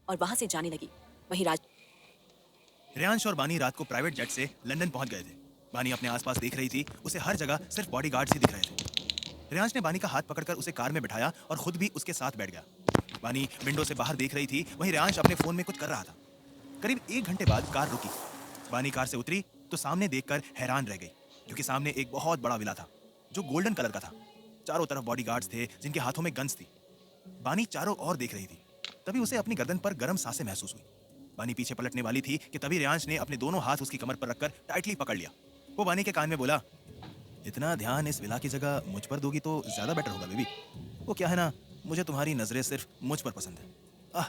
और वहां से जाने लगी। वहीं राज रेयांश और बानी रात को प्राइवेट जेट से लंदन पहुंच गए थे। बानी अपने आसपास देख रही थी, उसे हर जगह सिर्फ बॉडीगार्ड्स ही दिख रहे थे। रेयांश ने बानी का हाथ पकड़कर उसे कार में बिठाया और खुद भी उसके साथ बैठ गया। बानी विंडो से बाहर देख रही थी, वहीं रेयांश अपने फोन में कुछ कर रहा था। करीब 1 घंटे बाद कार रुकी। बानी कार से उतरी तो सामने देखकर हैरान रह गई, क्योंकि सामने एक बहुत बड़ा विला था जो गोल्डन कलर का था। चारों तरफ बॉडीगार्ड्स थे जिनके हाथों में गन्स थी। बानी चारों ओर देख रही थी। तभी उसे अपनी गर्दन पर गर्म सांसें महसूस हुई। बानी पीछे पलटने वाली थी कि तभी रेयांश ने अपने दोनों हाथ उसकी कमर पर रखकर टाइटली पकड़ लिया। वो बानी के कान में बोला, इतना ध्यान इस विला की जगह मुझ पर दोगी तो ज्यादा बेटर होगा बेबी। वो क्या है ना, मुझे तुम्हारी नजरें सिर्फ मुझ पर पसंद है। आह,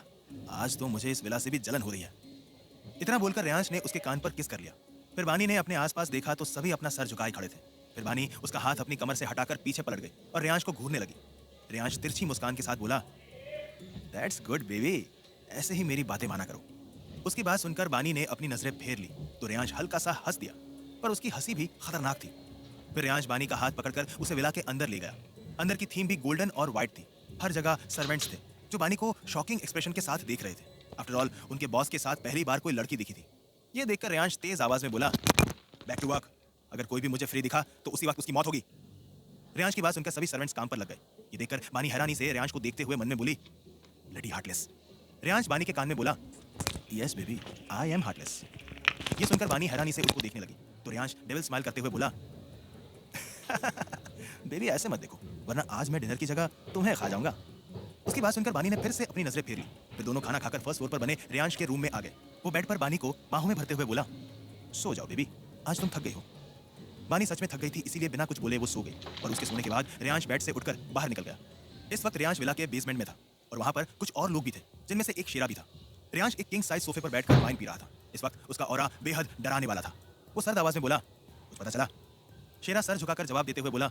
आज तो मुझे इस विला से भी जलन हो रही है। इतना बोलकर रेयांश ने उसके कान पर किस कर लिया। फिर बानी ने अपने आसपास देखा तो सभी अपना सर झुकाए खड़े थे। फिर बानी उसका हाथ अपनी कमर से हटाकर पीछे पलट गई और रेयांश को घूरने लगी। रेयांश तिरछी मुस्कान के साथ बोला, दैट्स गुड बेबी, ऐसे ही मेरी बातें माना करो। उसकी बात सुनकर बानी ने अपनी नजरें फेर ली तो रेयांश हल्का सा हंस दिया, पर उसकी हंसी भी खतरनाक थी। फिर रेयांश बानी का हाथ पकड़कर उसे विला के अंदर ले गया। अंदर की थीम भी गोल्डन और व्हाइट थी। हर जगह सर्वेंट्स थे जो बानी को शॉकिंग एक्सप्रेशन के साथ देख रहे थे। आफ्टर ऑल उनके बॉस के साथ पहली बार कोई लड़की दिखी थी। ये देखकर रेयांश तेज आवाज में बोला, बैक टू वर्क। अगर कोई भी मुझे फ्री दिखा तो उसी वक्त उसकी मौत होगी। रेयांश की बात सुनकर सभी सर्वेंट्स काम पर लग गए। ये देखकर बानी हैरानी से रेयांश को देखते हुए मन में बोली, ब्लडी हार्टलेस। रेयांश बानी के कान में बोला, yes baby, I am heartless. ये सुनकर बानी हैरानी से उसको देखने लगी तो रेयांश डेविल स्माइल करते हुए बोला, बेबी ऐसे मत देखो, वरना आज मैं डिनर की जगह तुम्हें खा जाऊंगा। उसकी बात सुनकर बानी ने फिर से अपनी नजरें फेरी। फिर दोनों खाना खाकर फर्स्ट फ्लोर पर बने रेयांश के रूम में आ गए। वो बेड पर बानी को बाहों में भरते हुए बोला, सो जाओ बेबी, आज तुम थक गई हो। बानी सच में थक गई थी, इसीलिए बिना कुछ बोले वो सो गई और उसके सोने के बाद रेयांश बेड से उठकर बाहर निकल गया। इस वक्त रेयांश विला के बेसमेंट में था और वहां पर कुछ और लोग भी थे, जिनमें से एक शेरा भी था। रेयांश एक किंग साइज सोफे पर बैठकर वाइन पी रहा था। इस वक्त उसका ऑरा बेहद डराने वाला था। वो सर्द आवाज में बोला, कुछ पता चला? शेरा सर झुकाकर जवाब देते हुए बोला,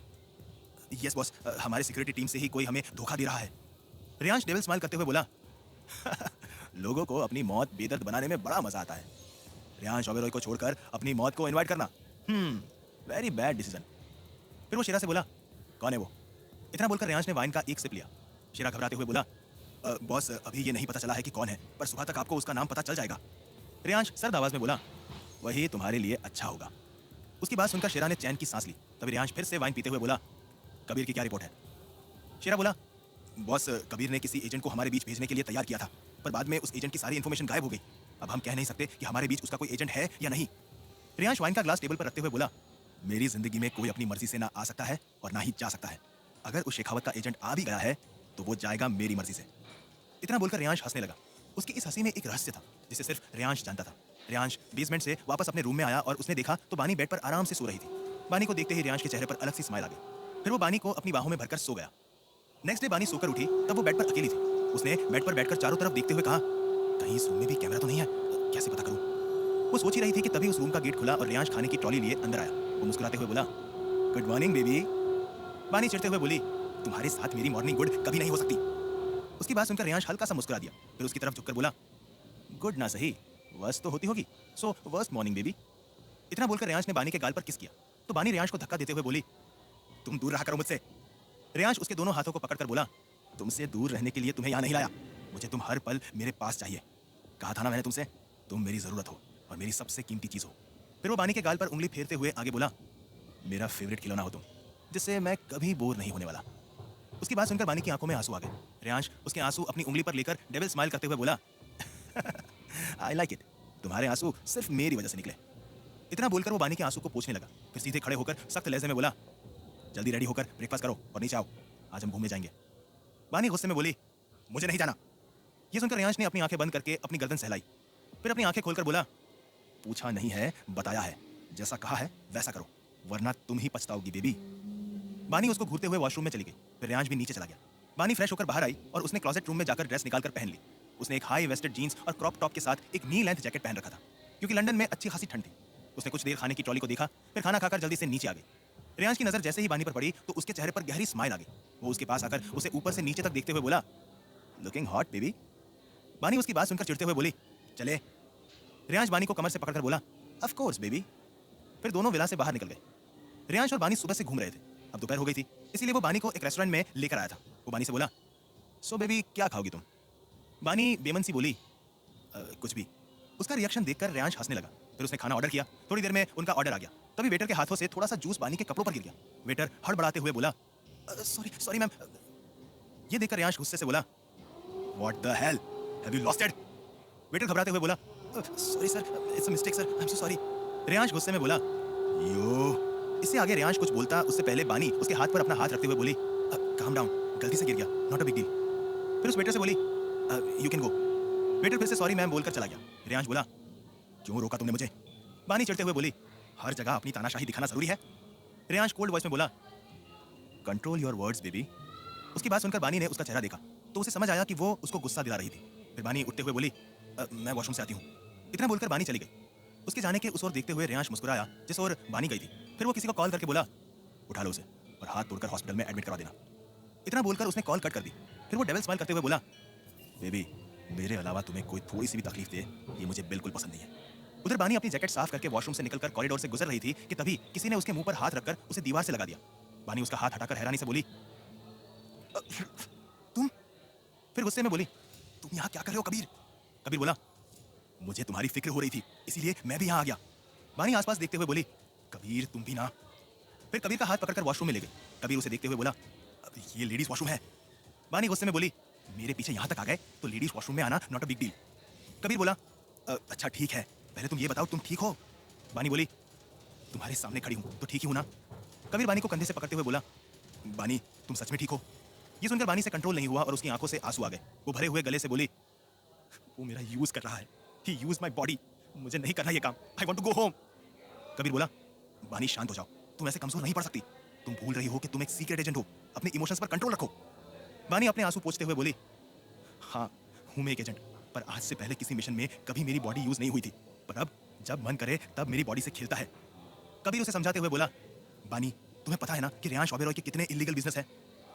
यस बॉस, हमारे सिक्योरिटी टीम से ही कोई हमें धोखा दे रहा है। रेयांश डेविल स्माइल करते हुए बोला, लोगों को अपनी मौत बेदर्द बनाने में बड़ा मजा आता है। रेयांश ओबेरॉय को छोड़कर अपनी मौत को इनवाइट करना, वेरी बैड डिसीजन। फिर वो शेरा से बोला, कौन है वो? इतना बोलकर रेयांश ने वाइन का एक सिप लिया। शेरा घबराते हुए बोला, बॉस, अभी ये नहीं पता चला है कि कौन है, पर सुबह तक आपको उसका नाम पता चल जाएगा। रेयांश सर्द आवाज में बोला, वही तुम्हारे लिए अच्छा होगा। उसकी बात सुनकर शेरा ने चैन की सांस ली। तभी रेयांश फिर से वाइन पीते हुए बोला, कबीर की क्या रिपोर्ट है? शेरा बोला, बॉस, कबीर ने किसी एजेंट को हमारे बीच भेजने के लिए तैयार किया था, पर बाद में उस एजेंट की सारी इन्फॉर्मेशन गायब हो गई। अब हम कह नहीं सकते कि हमारे बीच उसका कोई एजेंट है या नहीं। रेयांश वाइन का ग्लास टेबल पर रखते हुए बोला, मेरी जिंदगी में कोई अपनी मर्जी से ना आ सकता है और ना ही जा सकता है। अगर उस शेखावत का एजेंट आ भी गया है तो वो जाएगा मेरी मर्जी से। इतना बोलकर रेयांश हंसने लगा। उसकी इस हंसी में एक रहस्य था जिसे सिर्फ रेयांश जानता था। रेयांश बेसमेंट से वापस अपने रूम में आया और उसने देखा तो बानी बेड पर आराम से सो रही थी। बानी को देखते ही रेयांश के चेहरे पर अलग सी स्माइल आ गई। फिर वो बानी को अपनी बाहों में भरकर सो गया। नेक्स्ट डे बानी सोकर उठी तब वो बेड पर अकेली थी। उसने बेड पर बैठकर चारों तरफ देखते हुए कहा, कहीं इस रूम में भी कैमरा तो नहीं है, कैसे पता करूं? वो सोच ही रही थी कि तभी उस रूम का गेट खुला और रेयांश खाने की ट्रॉली लिए अंदर आया। वो मुस्कुराते हुए बोला, गुड मॉर्निंग बेबी। बानी चिढ़ते हुए बोली, तुम्हारे साथ मेरी मॉर्निंग गुड कभी नहीं हो सकती। उसकी बात सुनकर रेयांश हल्का सा मुस्कुरा दिया। फिर उसकी तरफ झुककर बोला, गुड ना सही, वर्स्ट तो होती होगी, सो वर्स्ट मॉर्निंग बेबी। इतना बोलकर रेयांश ने बानी के गाल पर किस किया तो बानी रेयांश को धक्का देते हुए बोली, तुम दूर रहा करो मुझसे। रेयांश उसके दोनों हाथों को पकड़कर बोला, तुमसे दूर रहने के लिए तुम्हें यहाँ नहीं लाया, मुझे तुम हर पल मेरे पास चाहिए। कहा था ना मैंने तुमसे, तुम मेरी जरूरत हो और मेरी सबसे कीमती चीज हो। फिर वो बानी के गाल पर उंगली फेरते हुए आगे बोला, मेरा फेवरेट खिलौना हो तुम, जिससे मैं कभी बोर नहीं होने वाला। उसकी बात सुनकर बानी की आंखों में आंसू आ गए। रेयांश उसके आंसू अपनी उंगली पर लेकर डेविल स्माइल करते हुए बोला, आई लाइक इट, तुम्हारे आंसू सिर्फ मेरी वजह से निकले। इतना बोलकर वो बानी के आंसू को पोंछने लगा। फिर सीधे खड़े होकर सख्त लहजे में बोला, जल्दी रेडी होकर ब्रेकफास्ट करो और नीचे आओ, आज हम घूमने जाएंगे। बानी गुस्से में बोली, मुझे नहीं जाना। ये सुनकर रेयांश ने अपनी आंखें बंद करके अपनी गर्दन सहलाई। फिर अपनी आंखें खोलकर बोला, पूछा नहीं है, बताया है, जैसा कहा है वैसा करो, वरना तुम ही पछताओगी बेबी। बानी उसको घूरते हुए वॉशरूम में चली गई। फिर रेयांश भी नीचे चला गया। बानी फ्रेश होकर बाहर आई और उसने क्लोजेट रूम में जाकर ड्रेस निकालकर पहन ली। उसने एक हाई वेस्टेड जीन्स और क्रॉप टॉप के साथ एक नी लेंथ जैकेट पहन रखा था, क्योंकि लंदन में अच्छी खासी ठंड थी। उसने कुछ देर खाने की ट्रॉली को देखा, फिर खाना खाकर जल्दी से नीचे आ गई। रेयांश की नजर जैसे ही बानी पर पड़ी तो उसके चेहरे पर गहरी स्माइल आ गई। वो उसके पास आकर उसे ऊपर से नीचे तक देखते हुए बोला, लुकिंग हॉट बेबी। बानी उसकी बात सुनकर चिढ़ते हुए बोली, चले। रेयांश बानी को कमर से पकड़कर बोला, ऑफ कोर्स बेबी। फिर दोनों विला से बाहर निकल गए। रेयांश और बानी सुबह से घूम रहे थे। अब दोपहर हो गई थी, इसीलिए वो बानी को एक रेस्टोरेंट में लेकर आया था। वो बानी से बोला, सो बेबी क्या खाओगी तुम? बानी बेमन सी बोली, कुछ भी। उसका रिएक्शन देखकर रेयांश हंसने लगा। फिर उसने खाना ऑर्डर किया। थोड़ी देर में उनका ऑर्डर आ गया। तभी वेटर के हाथों से थोड़ा सा जूस बानी के कपड़ों पर गिर गया। वेटर हड़बड़ाते हुए बोला, सॉरी सॉरी मैम। ये देखकर रेयांश गुस्से से बोला, what the hell, have you lost it? Waiter घबराते हुए बोला, sorry sir, it's a mistake sir, I am so sorry. Reyansh गुस्से में बोला, यो। इससे आगे रेयांश कुछ बोलता उससे पहले बानी उसके हाथ पर अपना हाथ रखते हुए बोली, काम डाउन, गलती से गिर गया, नॉट अ बिग डील। फिर उस वेटर से बोली, यू कैन गो। वेटर फिर से सॉरी मैम बोलकर चला गया। रेयांश बोला, क्यों रोका तुमने मुझे? बानी चिढ़ते हुए बोली, हर जगह अपनी तानाशाही दिखाना जरूरी है? रेयांश कोल्ड वॉइस में बोला, कंट्रोल योर वर्ड्स बेबी। उसकी बात सुनकर बानी ने उसका चेहरा देखा तो उसे समझ आया कि वो उसको गुस्सा दिला रही थी। फिर बानी उठते हुए बोली, मैं वॉशरूम से आती हूँ। इतना बोलकर बानी चली गई। उसके जाने के उस ओर देखते हुए रेयांश मुस्कुराया जिस ओर बानी गई थी। फिर वो किसी को कॉल करके बोला, उठा लो उसे और हाथ तोड़कर हॉस्पिटल में एडमिट करवा देना। इतना बोलकर उसने कॉल कट कर दी। फिर वो डेविल स्माइल करते हुए बोला, बेबी, मेरे अलावा तुम्हें कोई थोड़ी सी भी तकलीफ दे ये मुझे बिल्कुल पसंद नहीं है। उधर बानी अपनी जैकेट साफ करके वॉशरूम से निकलकर कॉरिडोर से गुजर रही थी कि तभी किसी ने उसके मुंह पर हाथ रखकर उसे दीवार से लगा दिया। बानी उसका हाथ हटाकर हैरानी से बोली, तुम? फिर गुस्से में बोली, तुम यहाँ क्या कर रहे हो कबीर? कबीर बोला, मुझे तुम्हारी फिक्र हो रही थी इसीलिए मैं भी यहाँ आ गया। बानी आसपास देखते हुए बोली, कबीर तुम भी ना। फिर कबीर का हाथ पकड़कर वॉशरूम में ले गई। कबीर उसे देखते हुए बोला, ये लेडीज वॉशरूम है। बानी गुस्से में बोली, मेरे पीछे यहाँ तक आ गए तो लेडीज वॉशरूम में आना not a big deal. Kabir बोला, अच्छा ठीक है, पहले तुम ये बताओ तुम ठीक हो? बानी बोली, तुम्हारे सामने खड़ी हूँ तो ठीक ही हूँ ना? कबीर बानी को कंधे से पकड़ते हुए बोला, बानी तुम सच में ठीक हो? ये सुनकर बानी से कंट्रोल नहीं हुआ और उसकी आंखों से आंसू आ गए। वो भरे हुए गले से बोली, वो मेरा यूज कर रहा है, ही यूज माई बॉडी, मुझे नहीं करना ये काम, I want to go home. Kabir बोला, बानी शांत हो जाओ, तुम ऐसे कमजोर नहीं पड़ सकती। तुम भूल रही हो कि तुम एक सीक्रेट एजेंट हो, अपने इमोशंस पर कंट्रोल रखो। बानी अपने आंसू पोंछते हुए बोली, हाँ हूं मैं एक एजेंट, पर आज से पहले किसी मिशन में कभी मेरी बॉडी यूज नहीं हुई थी, पर अब जब मन करे तब मेरी बॉडी से खेलता है। कबीर उसे समझाते हुए बोला, बानी तुम्हें पता है ना कि रेयांश ओबेरॉय के कितने इलीगल बिजनेस है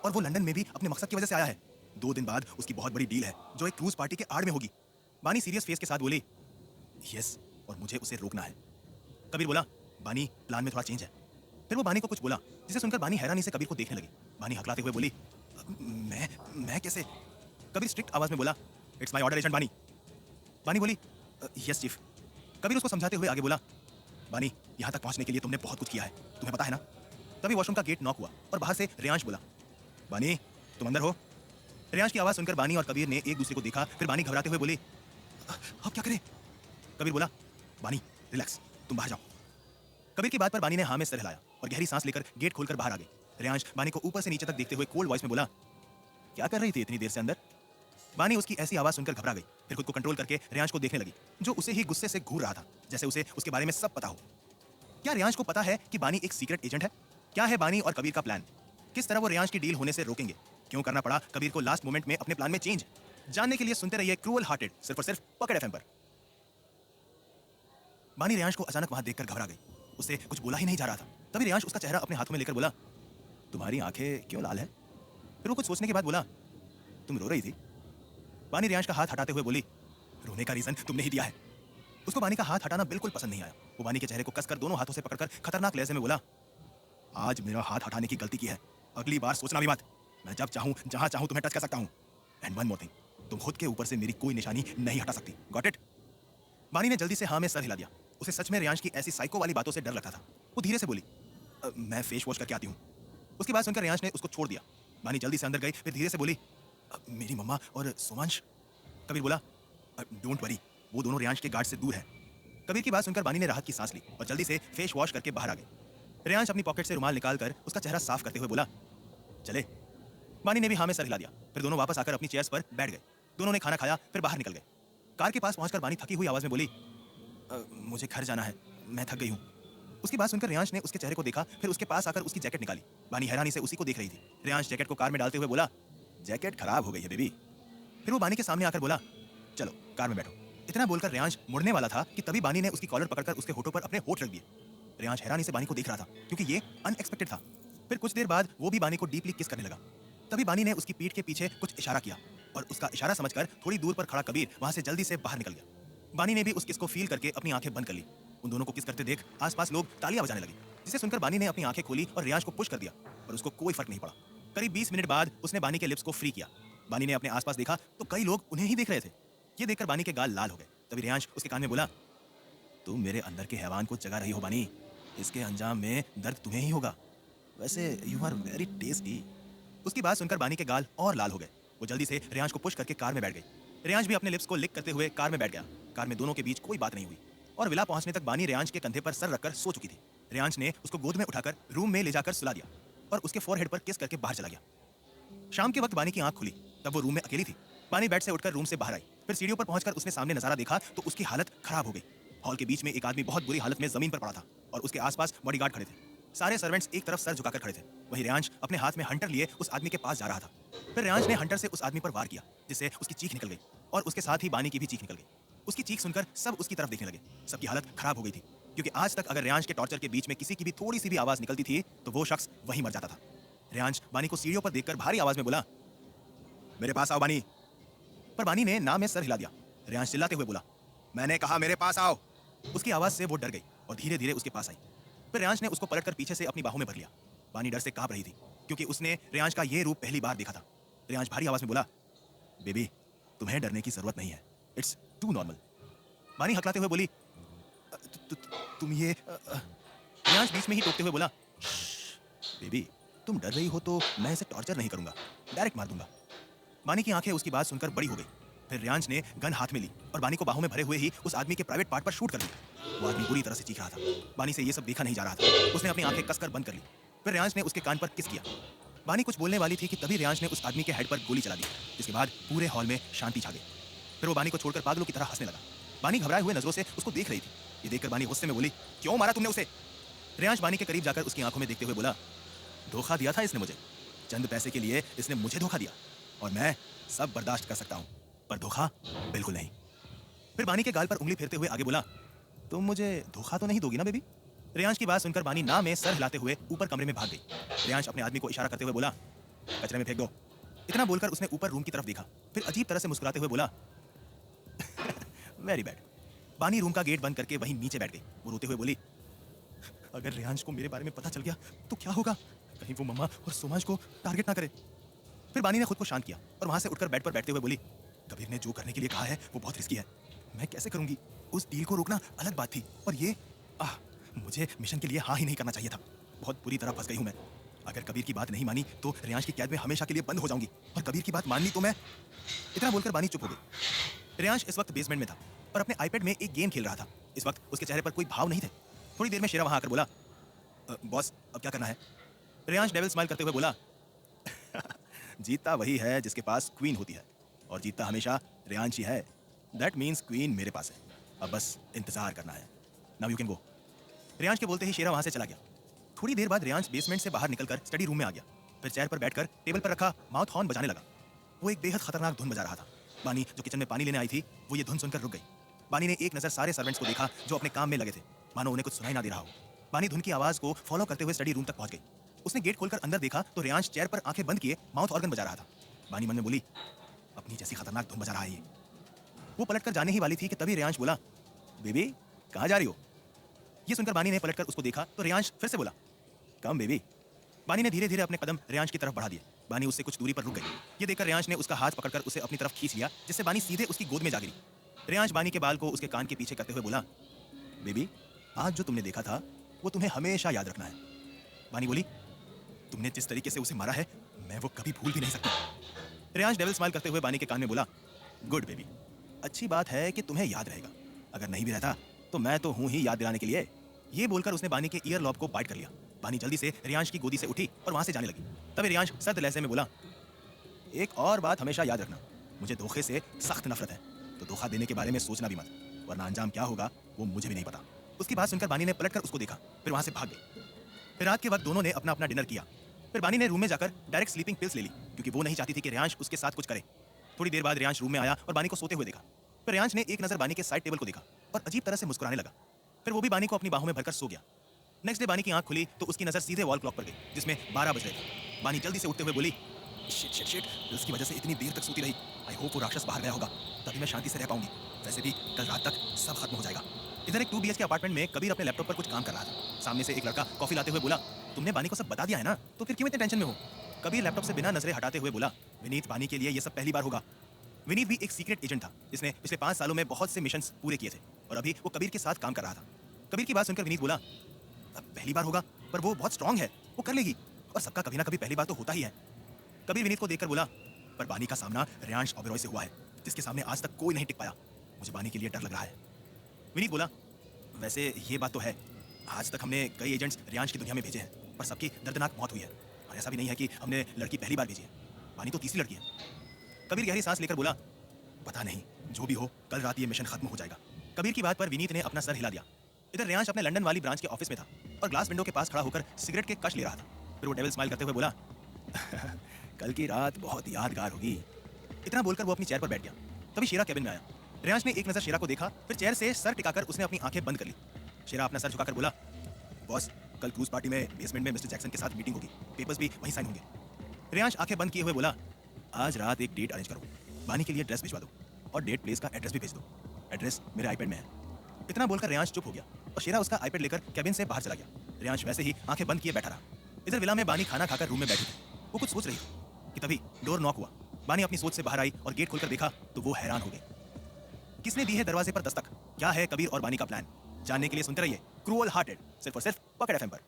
और वो लंदन में भी अपने मकसद की वजह से आया है। 2 दिन बाद उसकी बहुत बड़ी डील है जो एक क्रूज पार्टी के आड़ में होगी। बानी सीरियस फेस के साथ बोली, यस, और मुझे उसे रोकना है। कबीर बोला, बानी प्लान में थोड़ा चेंज है। फिर वो बानी को कुछ बोला जिसे सुनकर बानी हैरानी से कबीर को देखने लगी। बानी हकलाते हुए बोली, मैं कैसे? कबीर स्ट्रिक्ट आवाज में बोला, इट्स माय ऑर्डर एजेंट बानी। बानी बोली, यस चीफ। कबीर उसको समझाते हुए आगे बोला, बानी यहाँ तक पहुँचने के लिए तुमने बहुत कुछ किया है, तुम्हें पता है ना? तभी वॉशरूम का गेट नॉक हुआ और बाहर से रेयांश बोला, बानी तुम अंदर हो? रेयांश की आवाज सुनकर बानी और कबीर ने एक दूसरे को देखा। फिर बानी घबराते हुए बोली, अब क्या करें? कबीर बोला, बानी रिलैक्स, तुम बाहर जाओ। कबीर की बात पर बानी ने हाँ में सर हिलाया और गहरी सांस लेकर गेट खोलकर बाहर आ गई। रेयांश बानी को ऊपर से नीचे तक देखते हुए कोल्ड वॉइस में बोला, क्या कर रही थी इतनी देर से अंदर? बानी उसकी ऐसी आवाज सुनकर घबरा गई। फिर खुद को कंट्रोल करके रेयांश को देखने लगी जो उसे ही गुस्से से घूर रहा था, जैसे उसे उसके बारे में सब पता हो। क्या रेयांश को पता है कि बानी एक सीक्रेट एजेंट है? क्या है बानी और कबीर का प्लान? किस तरह वो रेयांश की डील होने से रोकेंगे? क्यों करना पड़ा कबीर को लास्ट मोमेंट में अपने प्लान में चेंज? जानने के लिए सुनते रहिए क्रूअल हार्टेड, सिर्फ और सिर्फ पकड़ एफएम पर। बानी रेयांश को अचानक वहां देखकर घबरा गई। उसे कुछ बोला ही नहीं जा रहा था। तभी रेयांश उसका चेहरा अपने हाथों में लेकर बोला, तुम्हारी आंखें क्यों लाल है? फिर वो कुछ सोचने के बाद बोला, तुम रो रही थी? बानी रेयांश का हाथ हटाते हुए बोली, रोने का रीजन तुमने ही दिया है। उसको बानी का हाथ हटाना बिल्कुल पसंद नहीं आया। वो बानी के चेहरे को कसकर दोनों हाथों से पकड़कर खतरनाक लहजे में बोला, आज मेरा हाथ हटाने की गलती की है, अगली बार सोचना भी मत। मैं जब चाहूं जहां चाहूं तुम्हें टच कर सकता हूं। एंड वन मोर थिंग, तुम खुद के ऊपर से मेरी कोई निशानी नहीं हटा सकती, गॉट इट? बानी ने जल्दी से हाँ में सर हिला दिया। उसे सच में रेयांश की ऐसी साइको वाली बातों से डर लगता था। वो धीरे से बोली, मैं फेस वॉश करके आती हूँ। उसकी बात सुनकर रेयांश ने उसको छोड़ दिया। बानी जल्दी से अंदर गई। फिर धीरे से बोली, मेरी मम्मा और सोमांश। कबीर बोला, डोंट वरी, वो दोनों रेयांश के गार्ड से दूर है। कबीर की बात सुनकर बानी ने राहत की सांस ली और जल्दी से फेस वॉश करके बाहर आ गई। रेयांश अपनी पॉकेट से रुमाल निकालकर उसका चेहरा साफ करते हुए बोला, चले? बानी ने भी हाँ में सर हिला दिया। फिर दोनों वापस आकर अपनी चेयर्स पर बैठ गए। दोनों ने खाना खाया, फिर बाहर निकल गए। कार के पास पहुंचकर बानी थकी हुई आवाज में बोली, मुझे घर जाना है, मैं थक गई हूँ। उसकी बात सुनकर रेयांश ने उसके चेहरे को देखा। फिर उसके पास आकर उसकी जैकेट निकाली। बानी हैरानी से उसी को देख रही थी। रेयांश जैकेट को कार में डालते हुए बोला, जैकेट खराब हो गई है बेबी। फिर वो बानी के सामने आकर बोला, चलो कार में बैठो। इतना बोलकर रेयांश मुड़ने वाला था कि तभी बानी ने उसकी कॉलर पकड़कर उसके होठों पर अपने होठ रख दिए। रेयांश हैरानी से बानी को देख रहा था क्योंकि ये अनएक्सपेक्टेड था। फिर कुछ देर बाद वो भी बानी को डीपली किस करने लगा। तभी बानी ने उसकी पीठ के पीछे कुछ इशारा किया और उसका इशारा समझकर थोड़ी दूर पर खड़ा कबीर वहां से जल्दी से बाहर निकल गया। बानी ने भी उस किस को फील करके अपनी आंखें बंद कर ली। उन दोनों को किस करते देख आसपास लोग तालियां बजाने लगे, जिसे सुनकर बानी ने अपनी आंखें खोली और रेयांश को पुश कर दिया, पर उसको कोई फर्क नहीं पड़ा। करीब 20 मिनट बाद उसने बानी के लिप्स को फ्री किया। बानी ने अपने आसपास देखा तो कई लोग उन्हें ही देख रहे थे। ये देखकर बानी के गाल लाल हो गए। तभी रेयांश उसके कान में बोला, तुम मेरे अंदर के हैवान को जगा रही हो बानी, इसके अंजाम में दर्द तुम्हें ही होगा। वैसे यू आर वेरी टेस्टी। उसकी बात सुनकर बानी के गाल और लाल हो गए। वो जल्दी से रेयांश को पुश करके कार में बैठ गई। रेयांश भी अपने लिप्स को लिक करते हुए कार में बैठ गया। कार में दोनों के बीच कोई बात नहीं हुई और विला पहुंचने तक बानी रेयांश के कंधे पर सर रखकर सो चुकी थी। रेयांश ने उसको गोद में उठाकर रूम में ले जाकर सुला दिया और उसके फोरहेड पर किस करके बाहर चला गया। शाम के वक्त बानी की आंख खुली, तब वो रूम में अकेली थी। बानी बेड से उठकर रूम से बाहर आई। फिर सीढ़ियों पर पहुंचकर उसने सामने नजारा देखा तो उसकी हालत खराब हो गई। हॉल के बीच में एक आदमी बहुत बुरी हालत में जमीन पर पड़ा था और उसके आसपास बॉडीगार्ड खड़े थे। सारे सर्वेंट्स एक तरफ सर झुकाकर खड़े थे। वहीं रेयांश अपने हाथ में हंटर लिए उस आदमी के पास जा रहा था। फिर रेयांश ने हंटर से उस आदमी पर वार किया, जिससे उसकी चीख निकल गई और उसके साथ ही बानी की भी चीख निकल गई। उसकी चीख सुनकर सब उसकी तरफ देखने लगे। सबकी हालत खराब हो गई थी, क्योंकि आज तक अगर रेयांश के टॉर्चर के बीच में किसी की भी थोड़ी सी भी आवाज निकलती थी तो वो शख्स वहीं मर जाता था। रेयांश बानी को सीढ़ियों पर देखकर भारी आवाज में बोला, मेरे पास आओ बानी। पर बानी ने ना में सर हिला दिया। रेयांश चिल्लाते हुए बोला, मैंने कहा मेरे पास आओ। उसकी आवाज से वो डर गई और धीरे धीरे उसके पास आई। फिर रेयांश ने उसको पलटकर पीछे से अपनी बाहों में भर लिया। बानी डर से कांप रही थी, क्योंकि उसने रेयांश का ये रूप पहली बार देखा था। रेयांश भारी आवाज में बोला, बेबी तुम्हें डरने की जरूरत नहीं है, इट्स टू नॉर्मल। बानी हकलाते हुए बोली, तुम ये रेयांश बीच में ही टोकते हुए बोला, बेबी तुम डर रही हो तो मैं इसे टॉर्चर नहीं करूंगा, डायरेक्ट मार दूंगा। बानी की आंखें उसकी बात सुनकर बड़ी हो गई। फिर रेयांश ने गन हाथ में ली और बानी को बाहों में भरे हुए ही उस आदमी के प्राइवेट पार्ट पर शूट कर दिया। वो आदमी बुरी तरह से चीख रहा था। बानी से ये सब देखा नहीं जा रहा था। उसने अपनी आंखें कसकर बंद कर ली। फिर रेयांश ने उसके कान पर किस किया। बानी कुछ बोलने वाली थी कि तभी रेयांश ने उस आदमी के हेड पर गोली चला दी, जिसके बाद पूरे हॉल में शांति छा गई। फिर वो बानी को छोड़कर पागलों की तरह हंसने लगा। बानी घबराए हुए नजरों से उसको देख रही थी। ये देखकर बानी गुस्से में बोली, क्यों मारा तुमने उसे? रेयांश बानी के करीब जाकर उसकी आंखों में देखते हुए बोला, धोखा दिया था इसने मुझे। चंद पैसे के लिए इसने मुझे धोखा दिया और मैं सब बर्दाश्त कर सकता हूं, पर धोखा बिल्कुल नहीं। फिर बानी के गाल पर उंगली फेरते हुए आगे बोला, तुम मुझे धोखा तो नहीं दोगी ना बेबी? रेयांश की बात सुनकर बानी ना में सर हिलाते हुए ऊपर कमरे में भाग गई। रेयांश अपने आदमी को इशारा करते हुए बोला, कचरे में फेंक दो। इतना बोलकर उसने ऊपर रूम की तरफ देखा। फिर अजीब तरह से मुस्कुराते हुए बोला, वेरी बैड। बानी रूम का गेट बंद करके वहीं नीचे बैठ गई। वो रोते हुए बोली, अगर रेयांश को मेरे बारे में पता चल गया तो क्या होगा? कहीं वो मम्मा और सोमाज को टारगेट ना करे। फिर बानी ने खुद को शांत किया और वहां से उठकर बेड पर बैठते हुए बोली, कबीर ने जो करने के लिए कहा है वो बहुत रिस्की है। मैं कैसे करूंगी? उस डील को रोकना अलग बात थी, और ये मुझे मिशन के लिए हाँ ही नहीं करना चाहिए था। बहुत बुरी तरह फंस गई हूं मैं। अगर कबीर की बात नहीं मानी तो रेयांश की कैद में हमेशा के लिए बंद हो जाऊंगी, और कबीर की बात मान ली तो मैं। इतना बोलकर बानी चुप हो गई। रेयांश इस वक्त बेसमेंट में था और अपने आईपैड में एक गेम खेल रहा था। इस वक्त उसके चेहरे पर कोई भाव नहीं थे। थोड़ी देर में शेरा वहां आकर बोला, बॉस अब क्या करना है? रेयांश डेविल स्माइल करते हुए बोला, जीतता वही है जिसके पास क्वीन होती है, और जीतता हमेशा रेयांश ही है। दैट मीन्स क्वीन मेरे पास है। अब बस इंतजार करना है। Now you can go. Reyansh के बोलते ही शेरा वहां से चला गया। थोड़ी देर बाद रेयांश बेसमेंट से बाहर निकलकर स्टडी रूम में आ गया। फिर चेयर पर बैठकर टेबल पर रखा माउथ हॉर्न बजाने लगा। वो एक बेहद खतरनाक धुन बजा रहा था। बानी जो किचन में पानी लेने आई थी वो ये धुन सुनकर रुक गई। बानी ने एक नजर सारे सर्वेंट्स को देखा जो अपने काम में लगे थे, मानो उन्हें कुछ सुनाई ना दे रहा हो। बानी धुन की आवाज को फॉलो करते हुए स्टडी रूम तक पहुंच गई। उसने गेट खोलकर अंदर देखा तो रेयांश चेयर पर आंखें बंद किए माउथ ऑर्गन बजा रहा था। बानी मन में बोली, अपनी जैसी खतरनाक धुन बजा रहा है ये। वो पलटकर जाने ही वाली थी कि तभी रेयांश बोला, बेबी कहाँ जा रही हो? ये सुनकर बानी ने पलटकर उसको देखा तो रेयांश फिर से बोला, कम बेबी। बानी ने धीरे धीरे अपने कदम रेयांश की तरफ बढ़ा दिए। बानी उससे कुछ दूरी पर रुक गई। ये देखकर रेयांश ने उसका हाथ पकड़कर उसे अपनी तरफ खींच लिया, जिससे बानी सीधे उसकी गोद में जा गिरी। रेयांश बानी के बाल को उसके कान के पीछे करते हुए बोला, बेबी आज जो तुमने देखा था वो तुम्हें हमेशा याद रखना है। बानी बोली, तुमने जिस तरीके से उसे मारा है मैं वो कभी भूल भी नहीं सकता। रेयांश डेविल स्माइल करते हुए बानी के कान में बोला, गुड बेबी, अच्छी बात है कि तुम्हें याद रहेगा। अगर नहीं भी रहता तो मैं तो हूं ही याद दिलाने के लिए। ये बोलकर उसने बानी के ईयर लॉब को बाइट कर लिया। बानी जल्दी से रेयांश की गोदी से उठी और वहां से जाने लगी। तभी रेयांश सर्द लहजे में बोला, एक और बात हमेशा याद रखना, मुझे धोखे से सख्त नफरत है, तो धोखा देने के बारे में सोचना भी मत, वरना अंजाम क्या होगा वो मुझे भी नहीं पता। उसकी बात सुनकर बानी ने पलटकर उसको देखा, फिर वहां से भाग गई। फिर रात के वक्त दोनों ने अपना अपना डिनर किया। फिर बानी ने रूम में जाकर डायरेक्ट स्लीपिंग पिल्स ले ली, क्योंकि वो नहीं चाहती थी कि रेयांश उसके साथ कुछ करे। थोड़ी देर बाद रेयांश रूम में आया और बानी को सोते हुए देखा। फिर रेयांश ने एक नजर बानी के साइड टेबल को देखा और अजीब तरह से मुस्कुराने लगा। फिर वो भी बानी को अपनी बाहों में भरकर सो गया। नेक्स्ट डे बानी की आंख खुली तो उसकी नजर सीधे वॉल क्लॉक पर गई, जिसमें 12 बज रहे थे। बानी जल्दी से उठते हुए बोली, शिट शिट शिट, पिल्स की वजह से इतनी देर तक सोती रही। आई होप वो राक्षस बाहर गया होगा, तभी मैं शांति से रह पाऊंगी। वैसे भी कल रात तक सब खत्म हो जाएगा। इधर एक 2 BHK अपार्टमेंट में कबीर अपने लैपटॉप पर कुछ काम कर रहा था। सामने से एक लड़का कॉफी लाते हुए बोला, तुमने बानी को सब बता दिया है ना, तो फिर क्यों इतने टेंशन में हो? कबीर लैपटॉप से बिना नजरें हटाते हुए बोला, विनीत बानी के लिए ये सब पहली बार होगा। विनीत भी एक सीक्रेट एजेंट था जिसने पिछले 5 सालों में बहुत से मिशंस पूरे किए थे और अभी वो कबीर के साथ काम कर रहा था। कबीर की बात सुनकर विनीत बोला, अब पहली बार होगा पर वो बहुत स्ट्रांग है, वो कर लेगी और सबका कभी ना कभी पहली बार तो होता ही है। कबीर विनीत को देखकर बोला, पर बानी का सामना रेयांश ओबेरॉय से हुआ है जिसके सामने आज तक कोई नहीं टिक पाया। मुझे बानी के लिए डर लग रहा है। विनीत बोला, वैसे ये बात तो है, आज तक हमने कई एजेंट्स रेयांश की दुनिया में भेजे हैं पर सबकी दर्दनाक मौत हुई है और ऐसा भी नहीं है कि हमने लड़की पहली बार भेजी है। बानी तो तीसरी लड़की है। कबीर गहरी सांस लेकर बोला, पता नहीं, जो भी हो कल रात ये मिशन खत्म हो जाएगा। कबीर की बात पर विनीत ने अपना सर हिला दिया। इधर रेयांश अपने लंदन वाली ब्रांच के ऑफिस में था और ग्लास विंडो के पास खड़ा होकर सिगरेट के कश ले रहा था। फिर वो डेविल स्माइल करते हुए बोला, कल की रात बहुत यादगार होगी। इतना बोलकर वो अपनी चेयर पर बैठ गया। तभी शेरा कैबिन में आया। रेयांश ने एक नजर शेरा को देखा, फिर चेयर से सर टिकाकर उसने अपनी आंखें बंद कर ली। शेरा अपना सर झुकाकर बोला, बॉस, कल क्रूज पार्टी में बेसमेंट में मिस्टर जैक्सन के साथ मीटिंग होगी, पेपर्स भी वहीं साइन होंगे। रेयांश आंखें बंद किए हुए बोला, आज रात एक डेट अरेंज करो, बानी के लिए ड्रेस भिजवा दो और डेट प्लेस का एड्रेस भी भेज दो। एड्रेस मेरे आईपैड में है। इतना बोलकर रेयांश चुप हो गया और शेरा उसका आईपैड लेकर कैबिन से बाहर चला गया। रेयांश वैसे ही आंखें बंद किए बैठा रहा। इधर विला में बानी खाना खाकर रूम में बैठी थी। वो कुछ सोच रही थी कि तभी डोर नॉक हुआ। बानी अपनी सोच से बाहर आई और गेट खोलकर देखा तो वो हैरान हो गई। किसने दी है दरवाजे पर दस्तक? क्या है कबीर और बानी का प्लान? जानने के लिए सुनते रहिए क्रूअल हार्टेड, सिर्फ और सिर्फ पकड़ एफएम पर।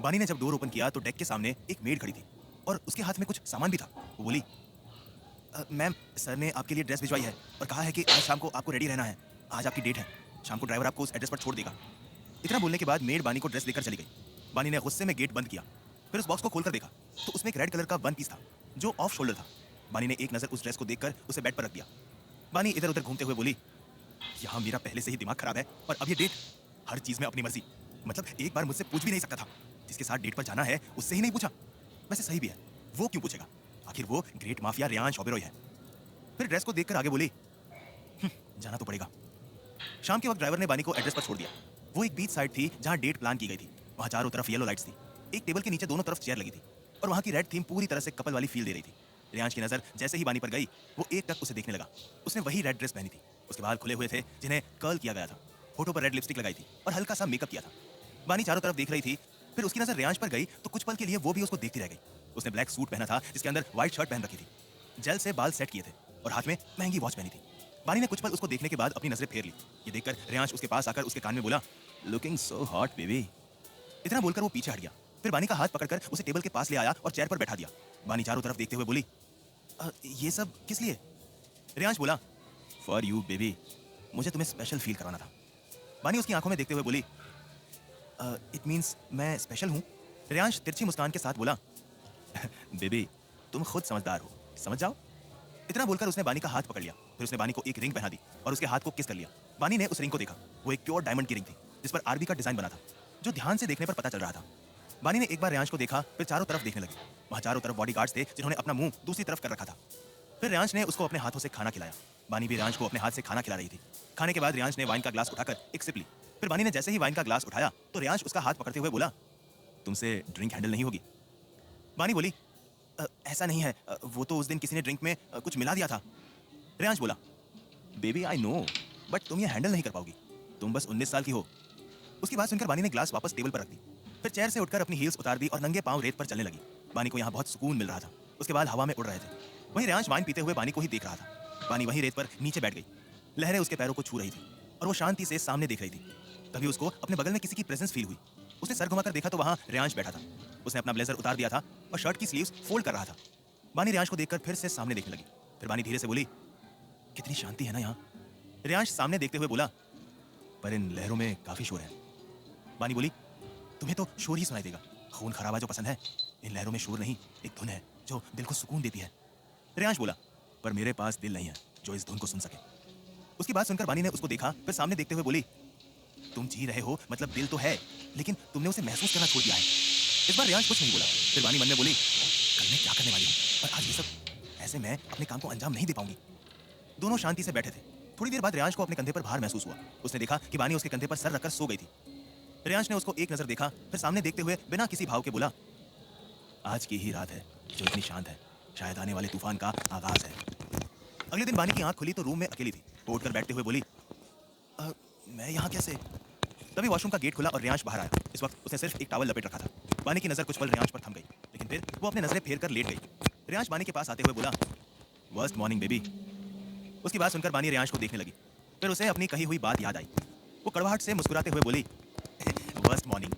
बानी ने जब डोर ओपन किया तो डेक के सामने एक मेड खड़ी थी और उसके हाथ में कुछ सामान भी था। वो बोली, मैम, सर ने आपके लिए ड्रेस भिजवाई है और कहा है कि आज शाम को आपको रेडी रहना है। आज आपकी डेट है, शाम को ड्राइवर आपको उस एड्रेस पर छोड़ देगा। इतना बोलने के बाद मेड बानी को ड्रेस देकर चली गई। बानी ने गुस्से में गेट बंद किया। फिर उस बॉक्स को खोलकर देखा तो उसमें एक रेड कलर का वन पीस था जो ऑफ शोल्डर था। बानी ने एक नजर उस ड्रेस को देखकर उसे बेड पर रख दिया। बानी इधर उधर घूमते हुए बोली, यहाँ मेरा पहले से ही दिमाग खराब है और अब ये डेट, हर चीज में अपनी मर्जी। मतलब एक बार मुझसे पूछ भी नहीं सकता था। जिसके साथ डेट पर जाना है उससे ही नहीं पूछा। वैसे सही भी है, वो क्यों पूछेगा? आखिर वो ग्रेट माफिया रेयांश ओबेरॉय है। फिर ड्रेस को देखकर आगे बोली, जाना तो पड़ेगा। शाम के वक्त ड्राइवर ने बानी को एड्रेस पर छोड़ दिया। वो एक बीच साइड थी जहां डेट प्लान की गई थी। वहां चारों तरफ येलो लाइट्स थी। एक टेबल के नीचे दोनों तरफ चेयर लगी थी और वहां की रेड थीम पूरी तरह से कपल वाली फील दे रही थी। रेयांश की नजर जैसे ही बानी पर गई वो एक टक उसे देखने लगा। उसने वही रेड ड्रेस पहनी थी। उसके बाल खुले हुए थे जिन्हें कर्ल किया गया था। होठों पर रेड लिपस्टिक लगाई थी और हल्का सा मेकअप किया था। बानी चारों तरफ देख रही थी। फिर उसकी नजर रेयांश पर गई तो कुछ पल के लिए वो भी उसको देखती रह गई। उसने ब्लैक सूट पहना था जिसके अंदर व्हाइट शर्ट पहन रखी थी। जेल से बाल सेट किए थे और हाथ में महंगी वॉच पहनी थी। बानी ने कुछ पल उसको देखने के बाद अपनी नजरें फेर ली। ये देखकर रेयांश उसके पास आकर उसके कान में बोला, लुकिंग सो हॉट बेबी। इतना बोलकर वो पीछे हट गया। फिर बानी का हाथ पकड़कर उसे टेबल के पास ले आया और चेयर पर बैठा दिया। बानी चारों तरफ देखते हुए बोली, ये सब किस लिए? रेयांश बोला, फॉर यू बेबी, मुझे तुम्हें स्पेशल फील करवाना था। बानी उसकी आंखों में देखते हुए बोली, इट मीन्स मैं स्पेशल हूँ? रेयांश तिरछी मुस्कान के साथ बोला, बेबी तुम खुद समझदार हो, समझ जाओ। इतना बोलकर उसने बानी का हाथ पकड़ लिया। फिर उसने बानी को एक रिंग पहना दी और उसके हाथ को किस कर लिया। बानी ने उस रिंग को देखा। वो एक प्योर डायमंड की रिंग थी जिस पर आरबी का डिजाइन बना था जो ध्यान से देखने पर पता चल रहा था। बानी ने एक बार रेयांश को देखा, फिर चारों तरफ देखने लगी। वहाँ चारों तरफ बॉडीगार्ड्स थे जिन्होंने अपना मुंह दूसरी तरफ कर रखा था। फिर रेयांश ने उसको अपने हाथों से खाना खिलाया। बानी भी रेयांश को अपने हाथ से खाना खिला रही थी। खाने के बाद रेयांश ने वाइन का ग्लास उठाकर एक सिप ली। फिर बानी ने जैसे ही वाइन का ग्लास उठाया तो रेयांश उसका हाथ पकड़ते हुए बोला, तुमसे ड्रिंक हैंडल नहीं होगी? बानी बोली, ऐसा नहीं है, वो तो उस दिन किसी ने ड्रिंक में कुछ मिला दिया था। रेयांश बोला, बेबी आई नो, बट तुम ये हैंडल नहीं कर पाओगी। तुम बस 19 साल की हो। उसकी बात सुनकर बानी ने ग्लास वापस टेबल पर रख दी। फिर चेयर से उठकर अपनी हील्स उतार दी और नंगे पांव रेत पर चलने लगी। बानी को यहाँ बहुत सुकून मिल रहा था। उसके बाल हवा में उड़ रहे थे। वहीं रेयांश वाइन पीते हुए बानी को ही देख रहा था। बानी वहीं रेत पर नीचे बैठ गई। लहरें उसके पैरों को छू रही थी और वो शांति से सामने देख रही थी। तभी उसको अपने बगल में किसी की प्रेजेंस फील हुई। उसने सर घुमाकर देखा तो वहाँ रेयांश बैठा था। उसने अपना ब्लेजर उतार दिया था और शर्ट की स्लीव्स फोल्ड कर रहा था। बानी रेयांश को देखकर फिर से सामने देखने लगी। फिर बानी धीरे से बोली, कितनी शांति है ना यहाँ। रेयांश सामने देखते हुए बोला, पर इन लहरों में काफी शोर है। बानी बोली, तुम्हें तो शोर ही सुनाई देगा। खून खराबा जो पसंद है, इन लहरों में शोर नहीं, एक धुन है जो दिल को सुकून देती है। रेयांश बोला, पर मेरे पास दिल नहीं है जो इस धुन को सुन सके। उसकी बात सुनकर बानी ने उसको देखा, फिर सामने देखते हुए बोली, तुम जी रहे हो मतलब दिल तो है, लेकिन तुमने उसे महसूस करना छोड़ दिया है। इस बार रेयांश कुछ नहीं बोला। फिर बानी मन में बोली, कल मैं क्या करने वाली हूँ, पर आज ये सब, ऐसे मैं अपने काम को अंजाम नहीं दे पाऊंगी। दोनों शांति से बैठे थे। थोड़ी देर बाद रेयांश को अपने कंधे पर भार महसूस हुआ। उसने देखा कि बानी उसके कंधे पर सर रखकर सो गई थी। रेयांश ने उसको एक नजर देखा, फिर सामने देखते हुए बिना किसी भाव के बोला, आज की ही रात है जो इतनी शांत है, शायद आने वाले तूफान का आगाज है। अगले दिन बानी की आंख खुली तो रूम में अकेली थी। वो उठकर बैठते हुए बोली, मैं यहाँ कैसे? तभी वॉशरूम का गेट खुला और रेयांश बाहर आया। इस वक्त उसने सिर्फ एक टॉवल लपेट रखा था। बानी की नजर कुछ पल रेयांश पर थम गई, लेकिन फिर वो अपने नजरें फेर कर लेट गई। रेयांश बानी के पास आते हुए बोला, वर्स्ट मॉर्निंग बेबी। उसकी बात सुनकर बानी रेयांश को देखने लगी। फिर उसे अपनी कही हुई बात याद आई। वो कड़वाहट से मुस्कुराते हुए बोली, वर्स्ट मॉर्निंग।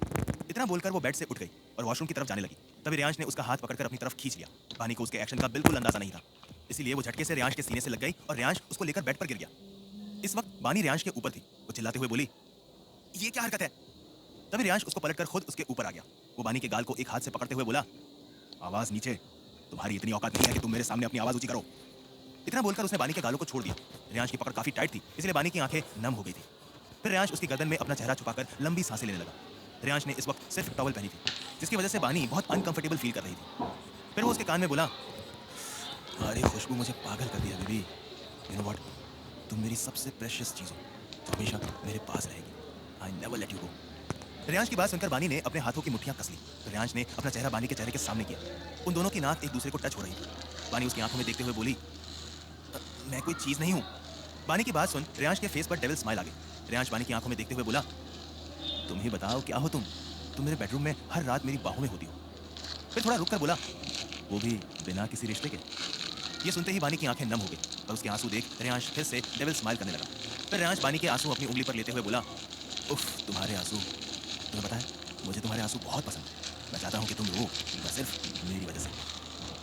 इतना बोलकर वो बेड से उठ गई और वॉशरूम की तरफ जाने लगी। तभी रेयांश ने उसका हाथ पकड़कर अपनी तरफ खींच लिया। बानी को उसके एक्शन का बिल्कुल अंदाजा नहीं था, इसीलिए वो झटके से रेयांश के सीने से लग गई और रेयांश उसको लेकर बेड पर गिर गया। इस वक्त बानी रेयांश के ऊपर थी। वो चिल्लाते हुए बोली, ये क्या हरकत है? तभी रेयांश उसको पलटकर खुद उसके ऊपर आ गया। वो बानी के गाल को एक हाथ से पकड़ते हुए बोला, आवाज नीचे। तुम्हारी इतनी औकात नहीं है कि तुम मेरे सामने अपनी आवाज ऊंची करो। इतना बोलकर उसने बानी के गालों को छोड़ दिया। रेयांश की पकड़ काफी टाइट थी, इसलिए बानी की आंखें नम हो गई थी। फिर रेयांश उसकी गर्दन में अपना चेहरा छुपाकर लंबी सांसें लेने लगा। रेयांश ने इस वक्त सिर्फ टॉवल पहनी थी, जिसकी वजह से बानी बहुत अनकंफर्टेबल फील कर रही थी। फिर वो उसके कान में बोला, अरे खुशबू मुझे पागल कर दिया बेबी। यू नो व्हाट, तुम मेरी सबसे प्रेशियस चीज हो, तो हमेशा मेरे पास रहेगी। I never let you go. Reyansh की बात सुनकर बानी ने अपने हाथों की मुट्ठियां कस ली। तो रेयांश ने अपना चेहरा बानी के चेहरे के सामने किया। उन दोनों की नाक एक दूसरे को टच हो रही थी। बानी उसकी आंखों में देखते हुए बोली, मैं कोई चीज नहीं हूं। बानी की बात सुन रेयांश के फेस पर डेविल स्माइल आ गई। रेयांश बानी की आंखों में देखते हुए बोला, तुम ही बताओ क्या हो तुम? तुम मेरे बेडरूम में हर रात मेरी बाहों में होती हो। फिर थोड़ा रुक कर बोला, वो भी बिना किसी रिश्ते के। ये सुनते ही बानी की आंखें नम हो गई और उसके आंसू देख रेयांश फिर से डेविल स्माइल करने लगा। फिर रेयांश बानी के आंसू अपनी उंगली पर लेते हुए बोला, उफ तुम्हारे आंसू। तुम्हें पता है, मुझे तुम्हारे आंसू बहुत पसंद है। मैं चाहता हूँ कि तुम रो, बस सिर्फ मेरी वजह से।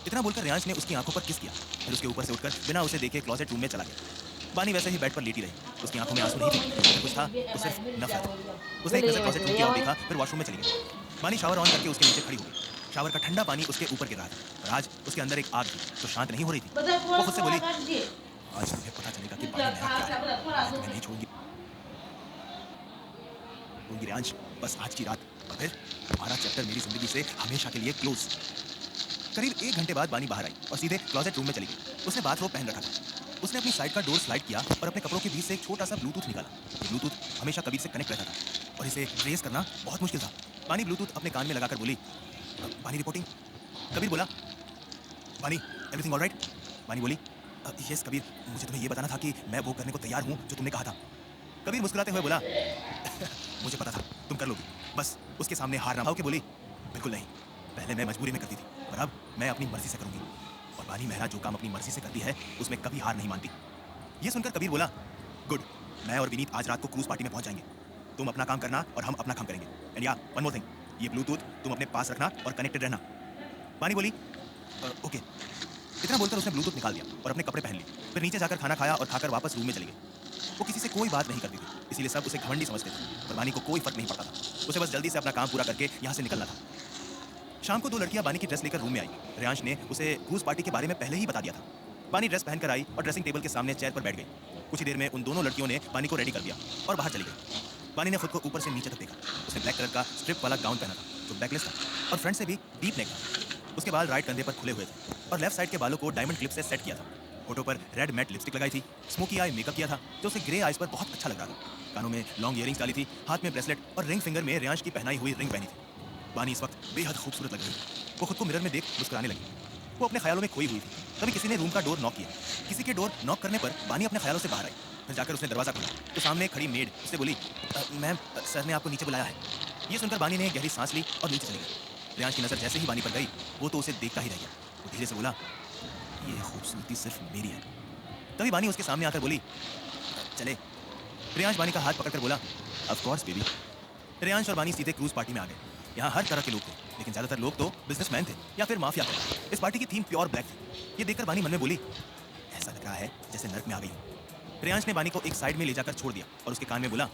इतना बोलकर रेयांश ने उसकी आंखों पर किस किया। फिर उसके ऊपर से उठकर बिना उसे देखे क्लोजेट रूम में चला गया। बानी वैसे ही बेड पर लेटी रही। उसकी आंखों में आंसू नहीं थे, अगर कुछ था तो सिर्फ नफरत। उसने एक नजर क्लोजेट रूम की ओर देखा, फिर वॉशरूम में चली गई। बानी शावर ऑन करके उसके नीचे खड़ी हो गई। शावर का ठंडा पानी उसके ऊपर गिर रहा था और आज उसके अंदर एक आग थी तो शांत नहीं हो रही थी। वो खुद से बोली, आज तुम्हें पता चलेगा कि बानी मेरा क्या है। मैं तुम्हें नहीं छोड़ूंगी रेयांश, बस आज की रात, और फिर तुम्हारा चैप्टर मेरी जिंदगी से हमेशा के लिए क्लोज। करीब 1 घंटे बाद बानी बाहर आई और सीधे क्लोजेट रूम में चली गई। उसने बाथरोब पहन रखा था। उसने अपनी साइड का डोर स्लाइड किया और अपने कपड़ों के बीच से एक छोटा सा ब्लूटूथ निकाला। ये ब्लूटूथ हमेशा कबीर से कनेक्ट रहता था और इसे ट्रेस करना बहुत मुश्किल था। बानी ब्लूटूथ अपने कान में लगाकर बोली, बानी रिपोर्टिंग। कबीर बोला, बानी एवरीथिंग ऑलराइट? बानी बोली, यस कबीर, मुझे तुम्हें यह बताना था कि मैं वो करने को तैयार हूँ जो तुमने कहा था। कबीर मुस्कुराते हुए बोला, मुझे पता था तुम कर लोगी, बस उसके सामने हार ना। के बोली, बिल्कुल नहीं, पहले मैं मजबूरी में करती थी पर अब मैं अपनी मर्जी से करूंगी। और बानी मेहरा जो काम अपनी मर्जी से करती है उसमें कभी हार नहीं मानती। ये सुनकर कबीर बोला, गुड, मैं और विनीत आज रात को क्रूज पार्टी में पहुंच जाएंगे। तुम अपना काम करना और हम अपना काम करेंगे। एंड या वन मोर थिंग, ये ब्लूटूथ तुम अपने पास रखना और कनेक्टेड रहना। बानी बोली, ओके। इतना बोलकर उसने ब्लूटूथ निकाल दिया और अपने कपड़े पहन लिए। फिर नीचे जाकर खाना खाया और खाकर वापस रूम में चली गई। वो किसी से कोई बात नहीं करती थी, इसीलिए सब उसे घमंडी समझते थे, पर बानी को कोई फर्क नहीं पड़ता था। उसे बस जल्दी से अपना काम पूरा करके यहाँ से निकलना था। शाम को 2 लड़कियां बानी की ड्रेस लेकर रूम में आई। रेयांश ने उसे क्रूज पार्टी के बारे में पहले ही बता दिया था। बानी ड्रेस पहनकर आई और ड्रेसिंग टेबल के सामने चेयर पर बैठ गई। कुछ ही देर में उन दोनों लड़कियों ने बानी को रेडी कर दिया और बाहर चली गई। बानी ने खुद को ऊपर से नीचे तक देखा। उसने ब्लैक कलर का स्ट्रिप वाला गाउन पहना था जो बैकलेस था और फ्रंट से भी डीप नेक था। उसके बाल राइट कंधे पर खुले हुए थे और लेफ्ट साइड के बालों को डायमंड क्लिप से सेट किया था। होठों पर रेड मैट लिपस्टिक लगाई थी। स्मोकी आई मेकअप किया था जो उसे ग्रे आइज पर बहुत अच्छा लग रहा था। कानों में लॉन्ग इयरिंग्स डाली थी, हाथ में ब्रेसलेट और रिंग फिंगर में रेयांश की पहनाई हुई रिंग पहनी थी। बानी इस वक्त बेहद खूबसूरत लग रही थी। वो खुद को मिरर में देख मुस्कुराने लगी। वो अपने ख्यालों में खोई हुई थी। तभी किसी ने रूम का डोर नॉक किया। किसी के डोर नॉक करने पर बानी अपने ख्यालों से बाहर आई। फिर जाकर उसने दरवाजा खोला तो सामने खड़ी मेड उससे बोली, मैम सर ने आपको नीचे बुलाया है। ये सुनकर बानी ने गहरी सांस ली और नीचे चली गई। रेयांश की नजर जैसे ही बानी पर गई वो तो उसे देखता ही रह गया। वो धीरे से बोला, ये खूबसूरती सिर्फ मेरी है। तभी बानी उसके सामने आकर बोली, चले। रेयांश बानी का हाथ पकड़कर बोला, ऑफ कोर्स बेबी। रेयांश और बानी सीधे क्रूज पार्टी में आ गए। यहाँ हर तरह के लोग थे, लेकिन ज्यादातर लोग तो बिजनेसमैन थे या फिर माफिया थे। इस पार्टी की थीम प्योर ब्लैक थी। ये देखकर बानी मन में बोली, ऐसा लग रहा है जैसे नर्क में आ गई हूं। रेयांश ने बानी को एक साइड में ले जाकर छोड़ दिया और उसके कान में बोला,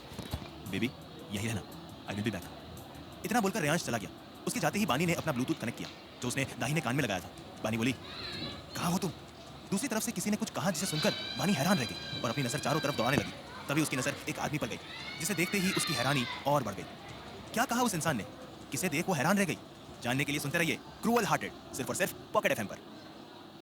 बेबी यही रहना, आई विल बी बैक। इतना बोलकर रेयांश चला गया। उसके जाते ही बानी ने अपना ब्लूटूथ कनेक्ट किया जो उसने दाहिने कान में लगाया था। बानी बोली, कहाँ हो तुम? दूसरी तरफ से किसी ने कुछ कहा जिसे सुनकर बानी हैरान रह गई और अपनी नजर चारों तरफ दौड़ाने लगी। तभी उसकी नजर एक आदमी पर गई जिसे देखते ही उसकी हैरानी और बढ़ गई। क्या कहा उस इंसान ने? किसे देख वो हैरान रह गई? जानने के लिए सुनते रहिए क्रूअल हार्टेड, सिर्फ और सिर्फ पॉकेट एफएम पर।